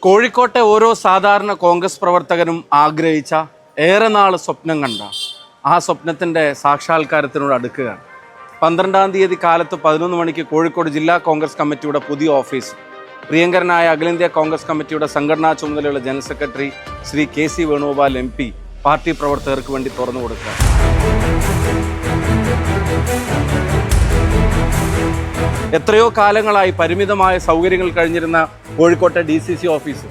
കോഴിക്കോട്ടെ ഓരോ സാധാരണ കോൺഗ്രസ് പ്രവർത്തകനും ആഗ്രഹിച്ച ഏറെ നാൾ സ്വപ്നം കണ്ട ആ സ്വപ്നത്തിൻ്റെ സാക്ഷാത്കാരത്തിനോട് അടുക്കുകയാണ്. 12-ാം തീയതി കാലത്ത് 11 മണിക്ക് കോഴിക്കോട് ജില്ലാ കോൺഗ്രസ് കമ്മിറ്റിയുടെ പുതിയ ഓഫീസ് പ്രിയങ്കരനായ അഖിലേന്ത്യാ കോൺഗ്രസ് കമ്മിറ്റിയുടെ സംഘടനാ ചുമതലയുള്ള general secretary Shri KC Venugopal MP party പ്രവർത്തകർക്ക് വേണ്ടി തുറന്നു കൊടുക്കുക. എത്രയോ കാലങ്ങളായി പരിമിതമായ സൗകര്യങ്ങൾ കഴിഞ്ഞിരുന്ന കോഴിക്കോട്ടെ DCC ഓഫീസ്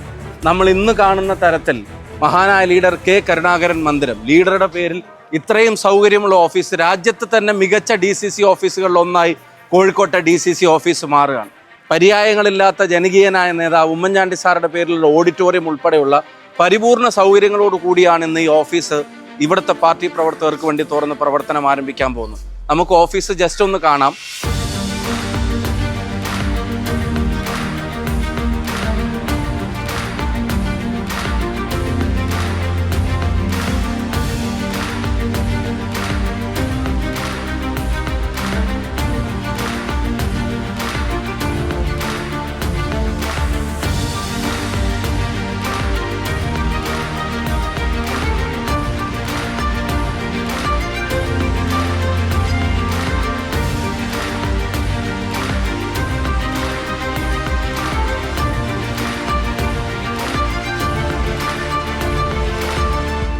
നമ്മൾ ഇന്ന് കാണുന്ന തരത്തിൽ മഹാനായ ലീഡർ K. കരുണാകരൻ മന്ദിരം, ലീഡറുടെ പേരിൽ ഇത്രയും സൗകര്യമുള്ള ഓഫീസ് രാജ്യത്ത് തന്നെ മികച്ച DCC ഓഫീസുകളിൽ ഒന്നായി കോഴിക്കോട്ടെ DCC ഓഫീസ് മാറുകയാണ്. പര്യായങ്ങളില്ലാത്ത ജനകീയനായ നേതാവ് ഉമ്മൻചാണ്ടി സാറുടെ പേരിലുള്ള ഓഡിറ്റോറിയം ഉൾപ്പെടെയുള്ള പരിപൂർണ സൗകര്യങ്ങളോട് കൂടിയാണ് ഇന്ന് ഈ ഓഫീസ് ഇവിടുത്തെ പാർട്ടി പ്രവർത്തകർക്ക് വേണ്ടി തുറന്ന് പ്രവർത്തനം ആരംഭിക്കാൻ പോകുന്നു. നമുക്ക് ഓഫീസ് ജസ്റ്റ് ഒന്ന് കാണാം.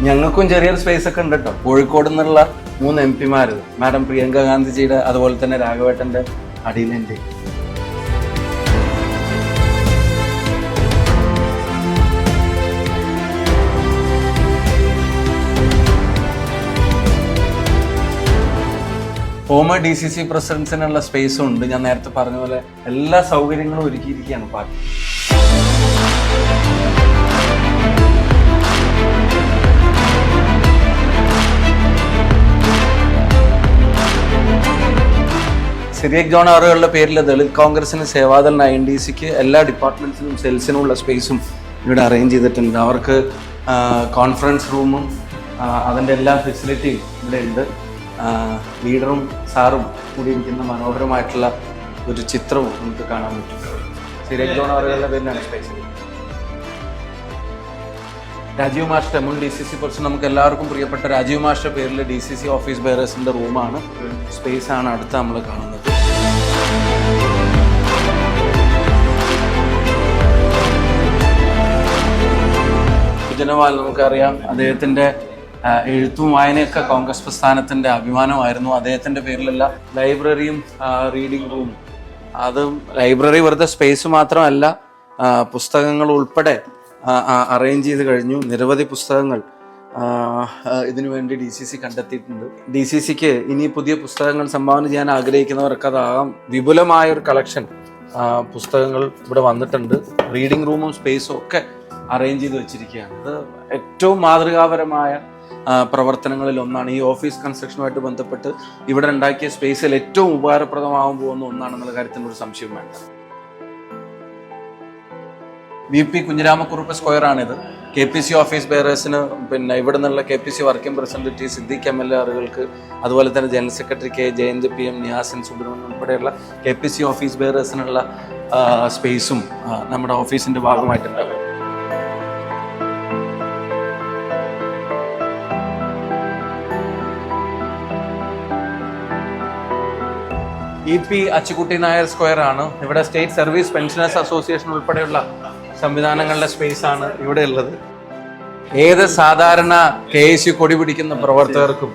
ഞങ്ങൾക്കും ചെറിയൊരു സ്പേസ് ഒക്കെ ഉണ്ട് കേട്ടോ. കോഴിക്കോട് നിന്നുള്ള 3 MP-മാർ, മാഡം പ്രിയങ്ക ഗാന്ധിജിയുടെ, അതുപോലെ തന്നെ രാഘവേട്ടൻ്റെ അടിയിലുണ്ട്. ഫോമർ DCC പ്രസിഡൻസിനുള്ള സ്പേസും ഉണ്ട്. ഞാൻ നേരത്തെ പറഞ്ഞ പോലെ എല്ലാ സൗകര്യങ്ങളും ഒരുക്കിയിരിക്കുകയാണ് പാർട്ടി. സിറിയക് ജോൺ ആറുകളുടെ പേരിൽ ദളിത് കോൺഗ്രസിന്, സേവാദൾ INDC-ക്ക് എല്ലാ ഡിപ്പാർട്ട്മെൻറ്റ്സിനും സെൽസിനുമുള്ള സ്പേസും ഇവിടെ അറേഞ്ച് ചെയ്തിട്ടുണ്ട്. അവർക്ക് കോൺഫറൻസ് റൂമും അതിൻ്റെ എല്ലാ ഫെസിലിറ്റിയും ഇവിടെ ഉണ്ട്. ലീഡറും സാറും കൂടി ഇരിക്കുന്ന മനോഹരമായിട്ടുള്ള ഒരു ചിത്രവും നമുക്ക് കാണാൻ പറ്റും. സിറിയക് ജോൺ ആറുകളുടെ പേരിലാണ് സ്പേസ്. രാജീവ് മാസ്റ്റർ മുൻ DCC പ്രസിഡന്റ്, നമുക്ക് എല്ലാവർക്കും പ്രിയപ്പെട്ട രാജീവ് മാസ്റ്റർ പേരിൽ DCC ഓഫീസ് ബെയറേഴ്സിൻ്റെ റൂമാണ്, സ്പേസാണ് അടുത്ത് നമ്മൾ കാണുന്നത്. ജനവാൽ നമുക്കറിയാം, അദ്ദേഹത്തിൻ്റെ എഴുത്തും വായനയൊക്കെ കോൺഗ്രസ് പ്രസ്ഥാനത്തിൻ്റെ അഭിമാനമായിരുന്നു. അദ്ദേഹത്തിൻ്റെ പേരിലുള്ള ലൈബ്രറിയും റീഡിംഗ് റൂം, അതും ലൈബ്രറി വെറുതെ സ്പേസ് മാത്രമല്ല, പുസ്തകങ്ങൾ ഉൾപ്പെടെ അറേഞ്ച് ചെയ്ത് കഴിഞ്ഞു. നിരവധി പുസ്തകങ്ങൾ ഇതിനു വേണ്ടി DCC കണ്ടെത്തിയിട്ടുണ്ട്. DCC-ക്ക് ഇനി പുതിയ പുസ്തകങ്ങൾ സംഭാവന ചെയ്യാൻ ആഗ്രഹിക്കുന്നവർക്ക് അതാകാം. വിപുലമായൊരു കളക്ഷൻ പുസ്തകങ്ങൾ ഇവിടെ വന്നിട്ടുണ്ട്. റീഡിംഗ് റൂമും സ്പേസും ഒക്കെ അറേഞ്ച് ചെയ്ത് വെച്ചിരിക്കുകയാണ്. ഇത് ഏറ്റവും മാതൃകാപരമായ പ്രവർത്തനങ്ങളിൽ ഒന്നാണ്. ഈ ഓഫീസ് കൺസ്ട്രക്ഷനുമായിട്ട് ബന്ധപ്പെട്ട് ഇവിടെ ഉണ്ടാക്കിയ സ്പേസിൽ ഏറ്റവും ഉപകാരപ്രദമാകാൻ പോകുന്ന ഒന്നാണെന്നുള്ള കാര്യത്തിനൊരു സംശയം വേണ്ട. VP കുഞ്ഞിരാമക്കുറുപ്പ് സ്ക്വയറാണിത്. KPC ഓഫീസ് ബെയറേഴ്സിന്, പിന്നെ ഇവിടെ നിന്നുള്ള KPC working president Siddique MLA ആറുകൾക്ക്, അതുപോലെ തന്നെ general secretary K. Jayant PM, നിയാസിൻ സുബ്രഹ്മണ്യൻ ഉൾപ്പെടെയുള്ള KPC ഓഫീസ് ബെയറേഴ്സിനുള്ള സ്പേസും നമ്മുടെ ഓഫീസിൻ്റെ ഭാഗമായിട്ടുണ്ടാകും. EP അച്ചുകുട്ടി നായർ സ്ക്വയറാണ്. ഇവിടെ സ്റ്റേറ്റ് സർവീസ് പെൻഷനേഴ്സ് അസോസിയേഷൻ ഉൾപ്പെടെയുള്ള സംവിധാനങ്ങളുടെ സ്പേസാണ് ഇവിടെ ഉള്ളത്. ഏത് സാധാരണ KSU കൊടി പിടിക്കുന്ന പ്രവർത്തകർക്കും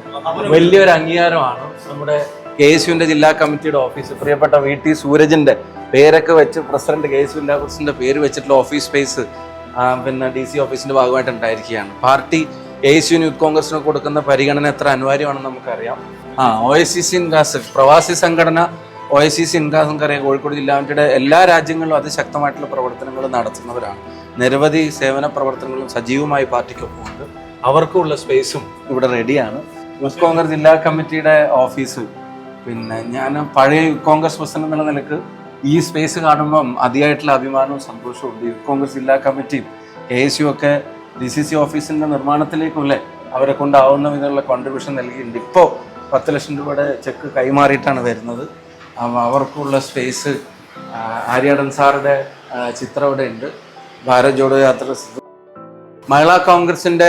വലിയൊരു അംഗീകാരമാണ് നമ്മുടെ KSUവിൻ്റെ ജില്ലാ കമ്മിറ്റിയുടെ ഓഫീസ്. പ്രിയപ്പെട്ട VT സൂരജിൻ്റെ പേരൊക്കെ വെച്ച് പ്രസിഡന്റ്, KSU ജില്ലാ പ്രസിഡന്റ് പേര് വെച്ചിട്ടുള്ള ഓഫീസ് സ്പേസ് പിന്നെ DC ഓഫീസിൻ്റെ ഭാഗമായിട്ട് ഉണ്ടായിരിക്കുകയാണ്. പാർട്ടി KSU യൂത്ത് കോൺഗ്രസിന് കൊടുക്കുന്ന പരിഗണന എത്ര അനിവാര്യമാണെന്ന് നമുക്കറിയാം. OICC ഇൻകാസ്, പ്രവാസി സംഘടന OICC ഇൻകാസ് നമുക്കറിയാം. കോഴിക്കോട് ജില്ലാ കമ്മിറ്റിയുടെ എല്ലാ രാജ്യങ്ങളിലും അതിശക്തമായിട്ടുള്ള പ്രവർത്തനങ്ങൾ നടത്തുന്നവരാണ്. നിരവധി സേവന പ്രവർത്തനങ്ങളും സജീവമായി പാർട്ടിക്കൊപ്പമുണ്ട്. അവർക്കുള്ള സ്പേസും ഇവിടെ റെഡിയാണ്. യൂത്ത് കോൺഗ്രസ് ജില്ലാ കമ്മിറ്റിയുടെ ഓഫീസ്, പിന്നെ ഞാൻ പഴയ യൂത്ത് കോൺഗ്രസ് പ്രസിഡന്റ് എന്നുള്ള നിലക്ക് ഈ സ്പേസ് കാണുമ്പം അതിയായിട്ടുള്ള അഭിമാനവും സന്തോഷവും ഉണ്ട്. യൂത്ത് കോൺഗ്രസ് ജില്ലാ കമ്മിറ്റിയും KSU ഒക്കെ DCC ഓഫീസിൻ്റെ നിർമ്മാണത്തിലേക്കുള്ള അവരെ കൊണ്ടാവുന്ന വിധമുള്ള കോൺട്രിബ്യൂഷൻ നൽകിയിട്ടുണ്ട്. ഇപ്പോൾ 10 ലക്ഷം രൂപയുടെ ചെക്ക് കൈമാറിയിട്ടാണ് വരുന്നത്. അവർക്കുള്ള സ്പേസ്, ആര്യാടൻ സാറുടെ ചിത്രം ഇവിടെ ഉണ്ട്. ഭാരത് ജോഡോ യാത്ര. മഹിളാ കോൺഗ്രസിന്റെ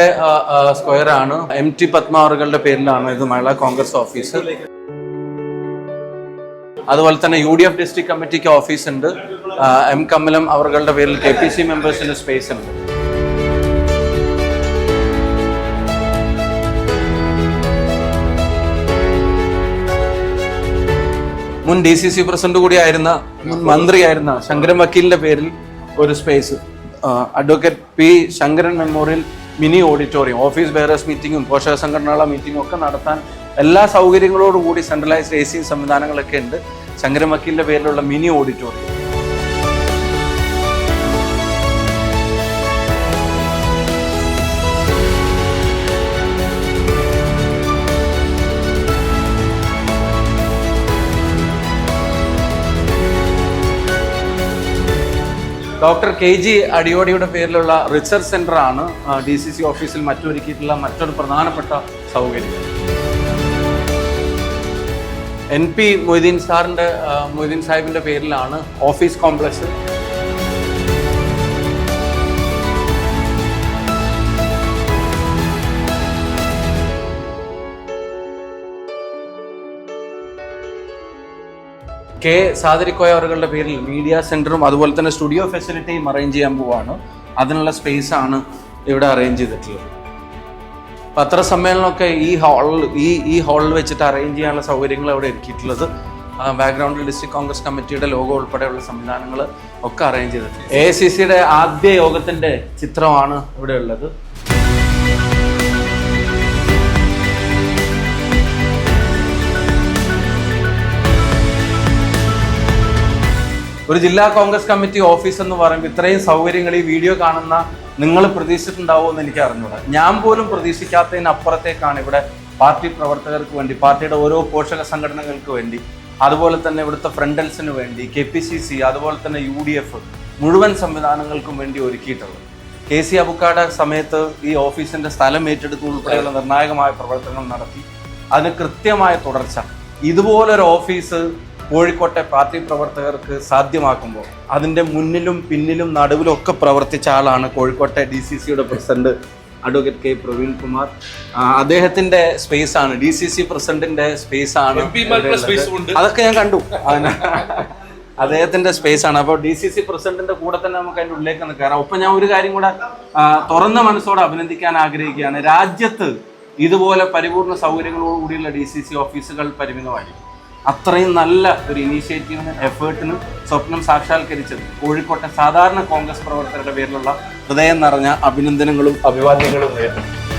സ്ക്വയർ ആണ്. MT പത്മ അവരുടെ പേരിലാണ് ഇത് മഹിളാ കോൺഗ്രസ് ഓഫീസ്. അതുപോലെ തന്നെ UDF ഡിസ്ട്രിക്ട് കമ്മിറ്റിക്ക് ഓഫീസ് ഉണ്ട്. M കമലം അവരുടെ പേരിൽ KPC മെമ്പേഴ്സിന്റെ സ്പേസ് ഉണ്ട്. മുൻ DCC പ്രസിഡന്റ് കൂടിയായിരുന്ന മുൻ മന്ത്രിയായിരുന്ന ശങ്കരൻ വക്കീലിന്റെ പേരിൽ ഒരു space, advocate P Shankaran memorial mini auditorium, office bearers മീറ്റിംഗും പോഷക സംഘടനകളുടെ മീറ്റിംഗും ഒക്കെ നടത്താൻ എല്ലാ സൗകര്യങ്ങളോടും കൂടി സെൻട്രലൈസ്ഡ് AC സംവിധാനങ്ങളൊക്കെ ഉണ്ട്. ശങ്കരൻ വക്കീലിന്റെ പേരിലുള്ള മിനി ഓഡിറ്റോറിയം. ഡോക്ടർ KG അടിയോടിയുടെ പേരിലുള്ള റിസർച്ച് സെന്റർ ആണ് DCC ഓഫീസിൽ മറ്റൊരുക്കിയിട്ടുള്ള മറ്റൊരു പ്രധാനപ്പെട്ട സൗകര്യം. NP മൊയ്തീൻ സാഹിബിന്റെ പേരിലാണ് ഓഫീസ് കോംപ്ലക്സ്. K സാദരിക്കോയ അവരുടെ പേരിൽ മീഡിയ സെന്ററും അതുപോലെ തന്നെ സ്റ്റുഡിയോ ഫെസിലിറ്റിയും അറേഞ്ച് ചെയ്യാൻ പോവാണ്. അതിനുള്ള സ്പേസ് ആണ് ഇവിടെ അറേഞ്ച് ചെയ്തിട്ടുള്ളത്. പത്രസമ്മേളനമൊക്കെ ഈ ഹാളിൽ വെച്ചിട്ട് അറേഞ്ച് ചെയ്യാനുള്ള സൗകര്യങ്ങൾ അവിടെ ഒരുക്കിയിട്ടുള്ളത്. ബാക്ക്ഗ്രൗണ്ടിൽ ഡിസ്ട്രിക്ട് കോൺഗ്രസ് കമ്മിറ്റിയുടെ ലോഗോ ഉൾപ്പെടെയുള്ള സംവിധാനങ്ങൾ ഒക്കെ അറേഞ്ച് ചെയ്തിട്ടുണ്ട്. AICCയുടെ ആദ്യ യോഗത്തിന്റെ ചിത്രമാണ് ഇവിടെ ഉള്ളത്. ഒരു ജില്ലാ കോൺഗ്രസ് കമ്മിറ്റി ഓഫീസ് എന്ന് പറയുമ്പോൾ ഇത്രയും സൗകര്യങ്ങൾ ഈ വീഡിയോ കാണുന്ന നിങ്ങൾ പ്രതീക്ഷിച്ചിട്ടുണ്ടാവുമോ എന്ന് എനിക്ക് അറിഞ്ഞൂടാ. ഞാൻ പോലും പ്രതീക്ഷിക്കാത്തതിനപ്പുറത്തേക്കാണ് ഇവിടെ പാർട്ടി പ്രവർത്തകർക്ക് വേണ്ടി, പാർട്ടിയുടെ ഓരോ പോഷക സംഘടനകൾക്ക് വേണ്ടി, അതുപോലെ തന്നെ ഇവിടുത്തെ ഫ്രണ്ടൽസിന് വേണ്ടി, KPCC, അതുപോലെ തന്നെ UDF മുഴുവൻ സംവിധാനങ്ങൾക്കും വേണ്ടി ഒരുക്കിയിട്ടുള്ളത്. KC അബുക്കാടെ സമയത്ത് ഈ ഓഫീസിന്റെ സ്ഥലം ഏറ്റെടുത്ത് ഉൾപ്പെടെയുള്ള നിർണായകമായ പ്രവർത്തനങ്ങൾ നടത്തി. അതിന് കൃത്യമായ തുടർച്ച ഇതുപോലൊരു ഓഫീസ് കോഴിക്കോട്ടെ പാർട്ടി പ്രവർത്തകർക്ക് സാധ്യമാക്കുമ്പോൾ അതിൻ്റെ മുന്നിലും പിന്നിലും നടുവിലും ഒക്കെ പ്രവർത്തിച്ച ആളാണ് കോഴിക്കോട്ടെ DCCയുടെ president advocate K Praveen Kumar. അദ്ദേഹത്തിന്റെ സ്പേസ് ആണ്, DCC പ്രസിഡന്റിന്റെ സ്പേസ് ആണ്. അതൊക്കെ ഞാൻ കണ്ടു. അദ്ദേഹത്തിന്റെ സ്പേസ് ആണ്. അപ്പോൾ DCC പ്രസിഡന്റിന്റെ കൂടെ തന്നെ നമുക്ക് അതിൻ്റെ ഉള്ളിലേക്ക് ഒന്ന് കയറാം. ഒപ്പം ഞാൻ ഒരു കാര്യം കൂടെ തുറന്ന മനസ്സോടെ അഭിനന്ദിക്കാൻ ആഗ്രഹിക്കുകയാണ്. രാജ്യത്ത് ഇതുപോലെ പരിപൂർണ സൗകര്യങ്ങളോടുകൂടിയുള്ള DCC ഓഫീസുകൾ പരിമിതമായിരിക്കും. അത്രയും നല്ല ഒരു ഇനീഷ്യേറ്റീവിനും എഫേർട്ടിനും സ്വപ്നം സാക്ഷാത്കരിച്ചത് കോഴിക്കോട്ടെ സാധാരണ കോൺഗ്രസ് പ്രവർത്തകരുടെ പേരിലുള്ള ഹൃദയം നിറഞ്ഞ അഭിനന്ദനങ്ങളും അഭിവാദ്യങ്ങളും നേരുന്നു.